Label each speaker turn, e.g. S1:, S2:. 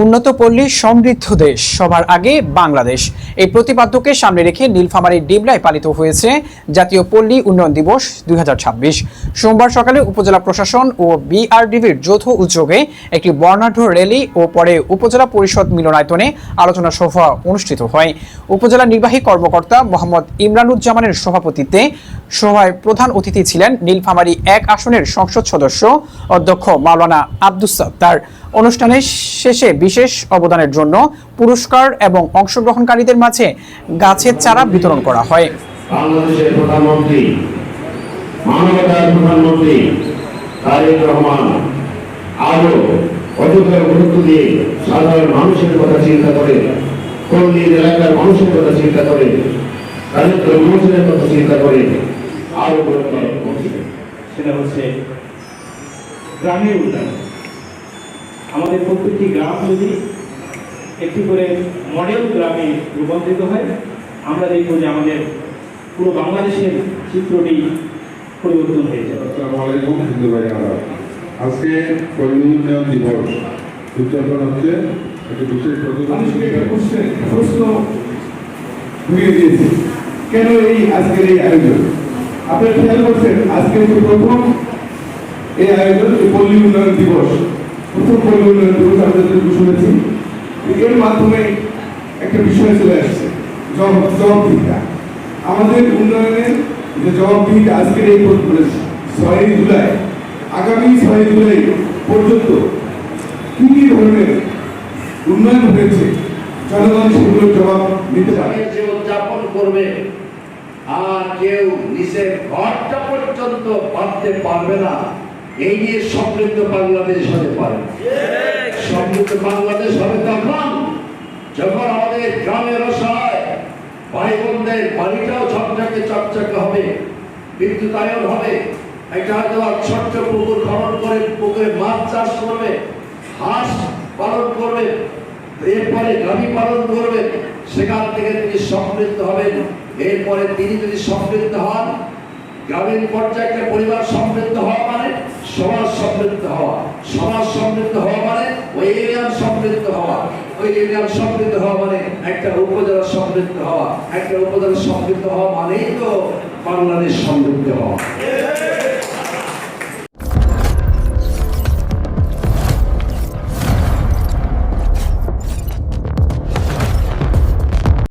S1: উন্নত পল্লী সমৃদ্ধ দেশ সবার আগে বাংলাদেশ এই প্রতিপাদ্যকে সামনে রেখে নীলফামারীর ডিবলায় পালিত হয়েছে জাতীয় পল্লী উন্নয়ন দিবস 2026। সোমবার সকালে উপজেলা প্রশাসন ও বিআরডিবির যৌথ উদ্যোগে একটি বর্ণাঢ্য র্যালি ও পরে উপজেলা পরিষদ মিলনায়তনে আলোচনা সভা অনুষ্ঠিত হয়। উপজেলা নির্বাহী কর্মকর্তা মোহাম্মদ ইমরানুজ্জামানের সভাপতিত্বে সভায় প্রধান অতিথি ছিলেন নীলফামারী 1 আসনের সংসদ সদস্য অধ্যক্ষ মাওলানা আব্দুস সাত্তার। অনুষ্ঠানের শেষে বিশেষ অবদানের জন্য পুরস্কার এবং অংশগ্রহণকারীদের মাঝে গাছের চারা বিতরণ করা হয়।
S2: বাংলাদেশের প্রধানমন্ত্রী মানবতার প্রধানমন্ত্রী তারেক রহমান আরো অধিকার গুরুত্ব দিয়ে সাধারণ মানুষের কথা চিন্তা করে, পল্লী এলাকার মানুষের কথা চিন্তা করে, দারিদ্র মানুষের কথা চিন্তা করে আরো গুরুত্ব করছে।
S3: সেটা হচ্ছে গ্রামের উন্নয়ন। আমাদের প্রত্যেকটি গ্রাম যদি একটি করে মডেল গ্রামে রূপান্তরিত হয়, আমরা দেখব যে আমাদের পুরো বাংলাদেশের চিত্রটি পরিবর্তন হয়ে যাবে।
S4: আজকে পল্লী উন্নয়ন দিবস উদযাপন হচ্ছে একটি বিশেষ
S5: প্রশ্ন ধুয়ে দিয়েছে, কেন এই আজকের এই আয়োজন? আপনারা খেয়াল করছেন, আজকের যে প্রথম এই আয়োজন পল্লী উন্নয়ন দিবস, প্রথম পল্লী উন্নয়ন দিবস আপনাদের শুনেছি। এর মাধ্যমে একটা বিষয় চলে আসছে, জবাবদিহিতা। আমাদের উন্নয়নের যে জবাবদিহিতা আজকের এই 6 জুলাই, আগামী 6 জুলাই পর্যন্ত কি কি ধরনের উন্নয়ন হয়েছে জনগণ সেগুলোর জবাব নিতে পারে।
S2: যে উদযাপন করবে আর কেউ নিজের ঘরটা পর্যন্ত পারতে পারবে না, এই নিয়ে সমৃদ্ধ বাংলাদেশ হতে পারে। সমৃদ্ধ বাংলাদেশ হবে তখন যখন আমাদের গ্রামের অসহায় ভাই বোনদের বাড়িটাও ঝকঝকে চকচকে হবে, বিদ্যুতায়ন হবে। একটা হয়তো ছোট্ট পুকুর খনন করে পুকুরে মাছ চাষ করবে, হাঁস পালন করবে, এরপরে গাভী পালন করবে, সেখান থেকে তিনি সমৃদ্ধ হবেন। এরপরে তিনি যদি সমৃদ্ধ হন, গ্রামীণ পর্যায়ে একটা পরিবার সমৃদ্ধ হওয়া মানে সমাজ সমৃদ্ধ হওয়া, সমাজ সমৃদ্ধ হওয়া মানে ওই এরিয়ার সমৃদ্ধ হওয়া, ওই এরিয়ার সমৃদ্ধ হওয়া মানে একটা উপজেলা সমৃদ্ধ হওয়া, একটা উপজেলা সমৃদ্ধ হওয়া মানেই তো বাংলাদেশ সমৃদ্ধ হওয়া।